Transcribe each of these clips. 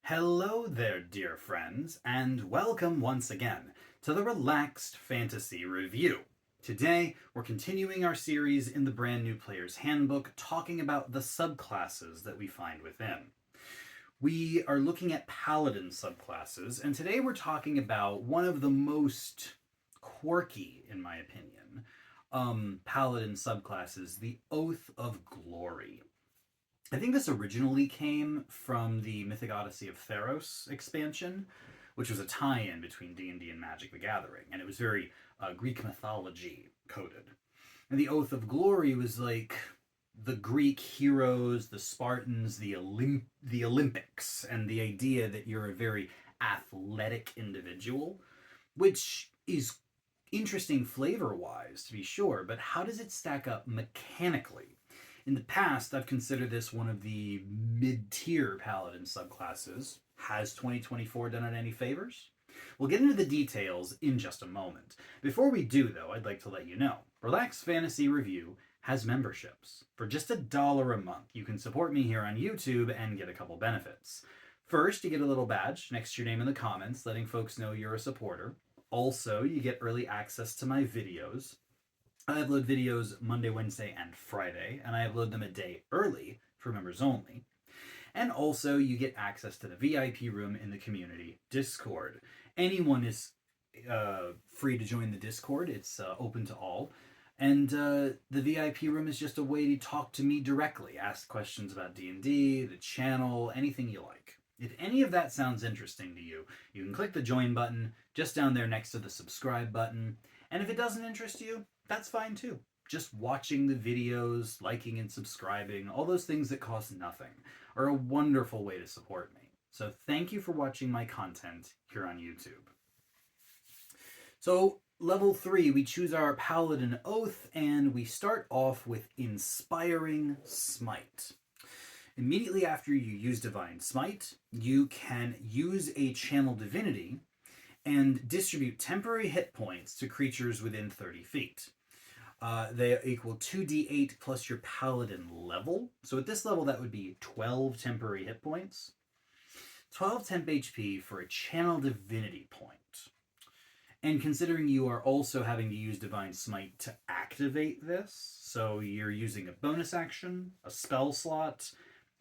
Hello there, dear friends, and welcome once again to the Relaxed Fantasy Review. Today, we're continuing our series in the brand new Player's Handbook, talking about the subclasses that we find within. We are looking at Paladin subclasses, and today we're talking about one of the most quirky, in my opinion, Paladin subclasses, the Oath of Glory. I think this originally came from the Mythic Odyssey of Theros expansion, which was a tie-in between D&D and Magic the Gathering, and it was very Greek mythology coded. And the Oath of Glory was like the Greek heroes, the Spartans, the Olympics, and the idea that you're a very athletic individual, which is interesting flavor-wise, to be sure, but how does it stack up mechanically? In the past, I've considered this one of the mid-tier Paladin subclasses. Has 2024 done it any favors? We'll get into the details in just a moment. Before we do, though, I'd like to let you know, Relax Fantasy Review has memberships. For just $1 a month, you can support me here on YouTube and get a couple benefits. First, you get a little badge next to your name in the comments, letting folks know you're a supporter. Also, you get early access to my videos. I upload videos Monday, Wednesday, and Friday, and I upload them a day early for members only. And also, you get access to the VIP room in the community Discord. Anyone is free to join the Discord. It's open to all. And the VIP room is just a way to talk to me directly, ask questions about D&D, the channel, anything you like. If any of that sounds interesting to you, you can click the join button just down there next to the subscribe button. And if it doesn't interest you, that's fine too. Just watching the videos, liking and subscribing, all those things that cost nothing, are a wonderful way to support me. So thank you for watching my content here on YouTube. So level 3, we choose our Paladin Oath, and we start off with Inspiring Smite. Immediately after you use Divine Smite, you can use a Channel Divinity and distribute temporary hit points to creatures within 30 feet. They equal 2d8 plus your paladin level. So at this level, that would be 12 temporary hit points. 12 temp HP for a Channel Divinity point. And considering you are also having to use Divine Smite to activate this, so you're using a bonus action, a spell slot,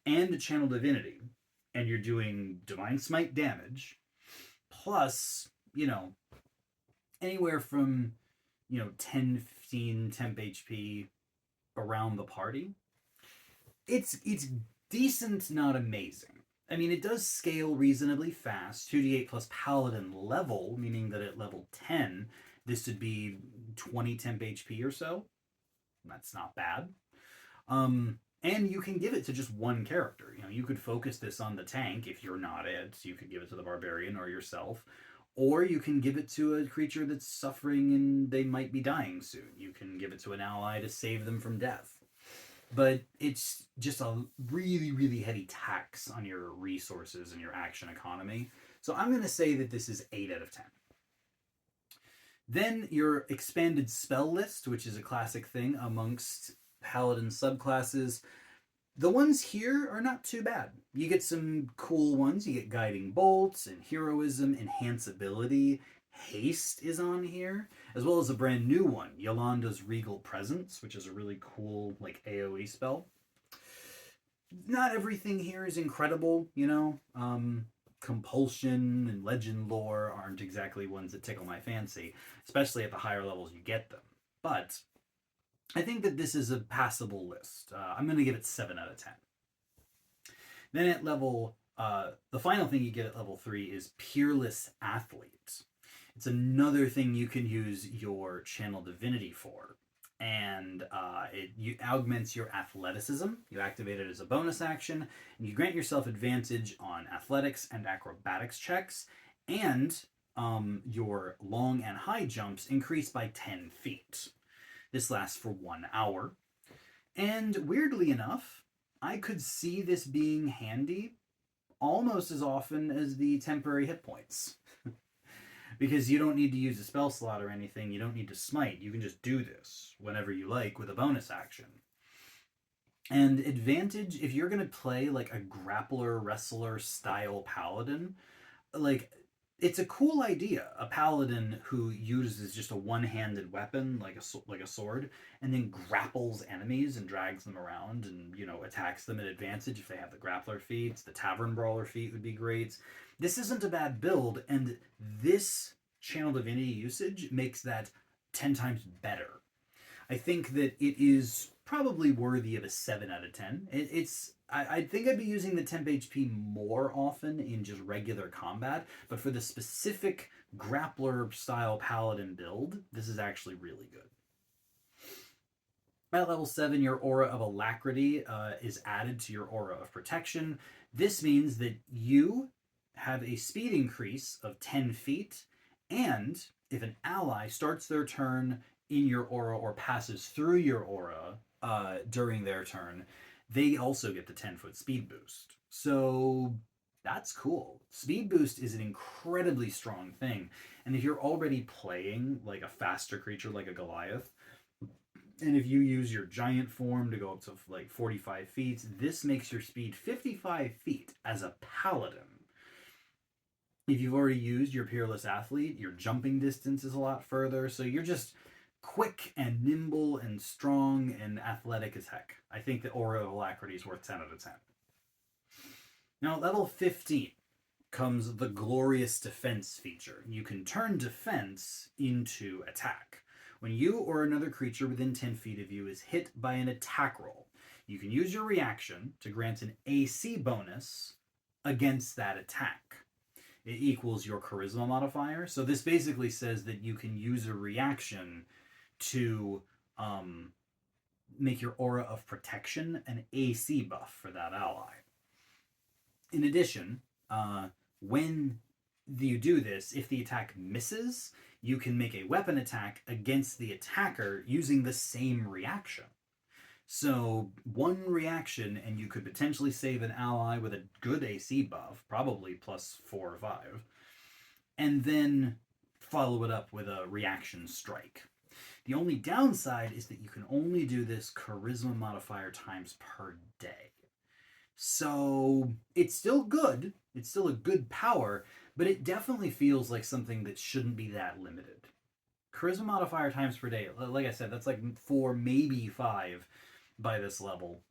and a Channel Divinity, and you're doing Divine Smite damage, plus, anywhere from, 10, 15 temp HP around the party. It's decent, not amazing. I mean, it does scale reasonably fast. 2d8 plus paladin level, meaning that at level 10, this would be 20 temp HP or so. That's not bad. And you can give it to just one character. You could focus this on the tank if you're not it. You could give it to the barbarian or yourself. Or you can give it to a creature that's suffering and they might be dying soon. You can give it to an ally to save them from death. But it's just a really, really heavy tax on your resources and your action economy. So I'm going to say that this is 8 out of 10. Then your expanded spell list, which is a classic thing amongst Paladin subclasses. The ones here are not too bad. You get some cool ones. You get Guiding Bolts and Heroism, Enhanceability. Haste is on here, as well as a brand new one, Yolanda's Regal Presence, which is a really cool AoE spell. Not everything here is incredible, Compulsion and Legend Lore aren't exactly ones that tickle my fancy, especially at the higher levels you get them. But I think that this is a passable list. I'm going to give it 7 out of 10. Then at level, the final thing you get at level 3 is Peerless Athlete. It's another thing you can use your Channel Divinity for. And it augments your athleticism. You activate it as a bonus action, and you grant yourself advantage on athletics and acrobatics checks, and your long and high jumps increase by 10 feet. This lasts for 1 hour. And weirdly enough, I could see this being handy almost as often as the temporary hit points. Because you don't need to use a spell slot or anything. You don't need to smite. You can just do this whenever you like with a bonus action. And advantage, if you're going to play like a grappler, wrestler style paladin, like it's a cool idea. A paladin who uses just a one-handed weapon like a sword, and then grapples enemies and drags them around, and attacks them at advantage if they have the grappler feats. The tavern brawler feat would be great. This isn't a bad build, and this channel divinity usage makes that 10 times better. I think that it is probably worthy of a 7 out of 10. I think I'd be using the temp HP more often in just regular combat, but for the specific grappler style paladin build, this is actually really good. At level 7, your Aura of Alacrity is added to your Aura of Protection. This means that you have a speed increase of 10 feet, and if an ally starts their turn in your aura or passes through your aura during their turn, they also get the 10-foot speed boost. So that's cool. Speed boost is an incredibly strong thing. And if you're already playing like a faster creature like a Goliath, and if you use your giant form to go up to like 45 feet, this makes your speed 55 feet as a paladin. If you've already used your Peerless Athlete, your jumping distance is a lot further, so you're just quick and nimble and strong and athletic as heck. I think the Aura of Alacrity is worth 10 out of 10. Now, at level 15 comes the Glorious Defense feature. You can turn defense into attack. When you or another creature within 10 feet of you is hit by an attack roll, you can use your reaction to grant an AC bonus against that attack. It equals your charisma modifier. So this basically says that you can use a reaction to make your Aura of Protection an AC buff for that ally. In addition, when you do this, if the attack misses, you can make a weapon attack against the attacker using the same reaction. So one reaction, and you could potentially save an ally with a good AC buff, probably plus 4 or 5, and then follow it up with a reaction strike. The only downside is that you can only do this charisma modifier times per day. So it's still good. It's still a good power, but it definitely feels like something that shouldn't be that limited. Charisma modifier times per day, like I said, that's like 4, maybe 5 by this level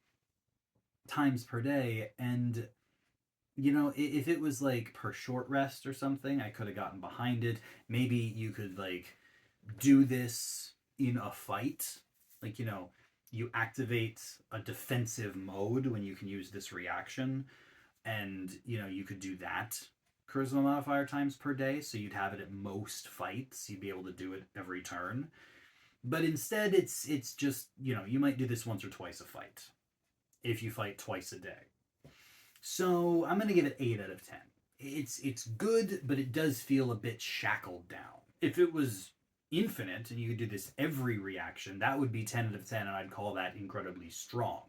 times per day. And if it was like per short rest or something, I could have gotten behind it. Maybe you could like do this in a fight, like you activate a defensive mode when you can use this reaction, and you could do that charisma modifier times per day, so you'd have it at most fights. You'd be able to do it every turn. But instead, it's just you might do this once or twice a fight if you fight twice a day. So I'm gonna give it 8 out of 10. It's good, but it does feel a bit shackled down. If it was infinite and you could do this every reaction, that would be 10 out of 10, and I'd call that incredibly strong,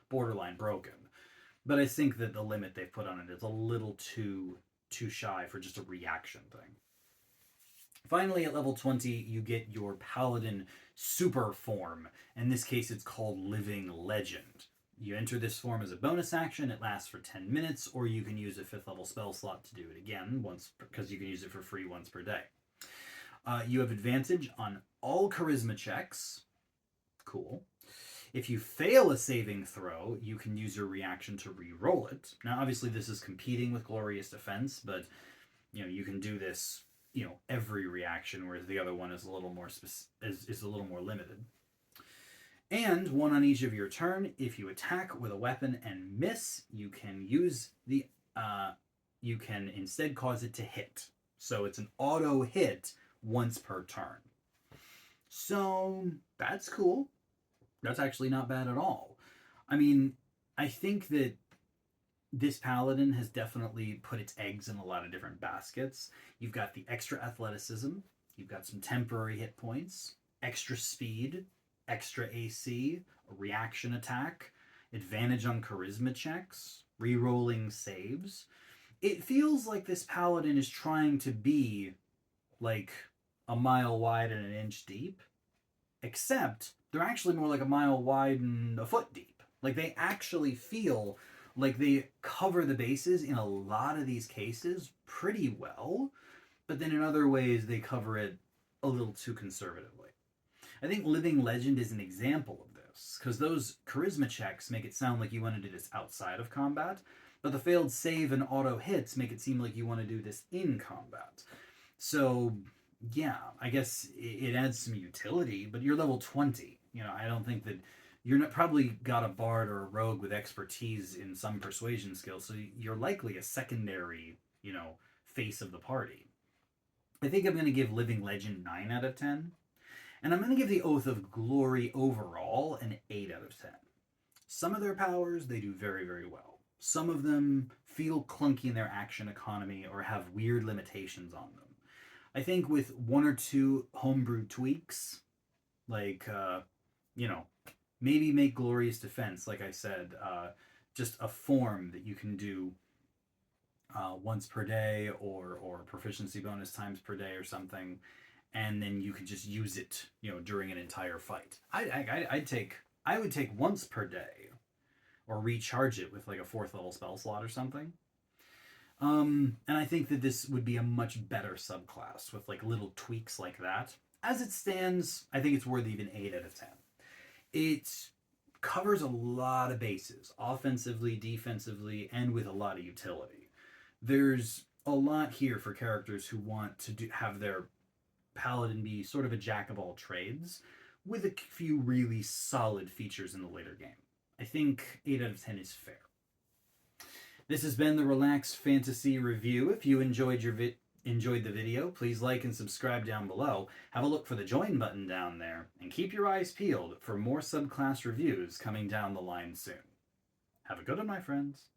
borderline broken. But I think that the limit they've put on it is a little too shy for just a reaction thing. Finally, at level 20, you get your Paladin super form. In this case, it's called Living Legend. You enter this form as a bonus action. It lasts for 10 minutes, or you can use a 5th level spell slot to do it again, once, because you can use it for free once per day. You have advantage on all charisma checks. Cool. If you fail a saving throw, you can use your reaction to re-roll it. Now, obviously, this is competing with Glorious Defense, but you can do this every reaction, whereas the other one is a little more is a little more limited. And one on each of your turn. If you attack with a weapon and miss, you can use the you can instead cause it to hit. So it's an auto hit once per turn. So that's cool. That's actually not bad at all. I mean, I think that this Paladin has definitely put its eggs in a lot of different baskets. You've got the extra athleticism, you've got some temporary hit points, extra speed, extra AC, a reaction attack, advantage on charisma checks, re-rolling saves. It feels like this Paladin is trying to be like a mile wide and an inch deep, except they're actually more like a mile wide and a foot deep. Like, they actually feel like they cover the bases in a lot of these cases pretty well, but then in other ways they cover it a little too conservatively. I think Living Legend is an example of this, because those charisma checks make it sound like you want to do this outside of combat, but the failed save and auto hits make it seem like you want to do this in combat. So, yeah, I guess it adds some utility, but you're level 20. You know, I don't think that you're not probably got a bard or a rogue with expertise in some persuasion skills, so you're likely a secondary, you know, face of the party. I think I'm going to give Living Legend 9 out of 10. And I'm going to give the Oath of Glory overall an 8 out of 10. Some of their powers they do very, very well. Some of them feel clunky in their action economy or have weird limitations on them. I think with one or two homebrew tweaks, like, you know, maybe make Glorious Defense, like I said, just a form that you can do once per day or proficiency bonus times per day or something, and then you could just use it, you know, during an entire fight. I would take once per day, or recharge it with like a 4th level spell slot or something. And I think that this would be a much better subclass with like little tweaks like that. As it stands, I think it's worthy of an 8 out of 10. It covers a lot of bases, offensively, defensively, and with a lot of utility. There's a lot here for characters who want to have their Paladin be sort of a jack of all trades, with a few really solid features in the later game. I think 8 out of 10 is fair. This has been the Relaxed Fantasy Review. If you enjoyed the video, please like and subscribe down below. Have a look for the join button down there, and keep your eyes peeled for more subclass reviews coming down the line soon. Have a good one, my friends.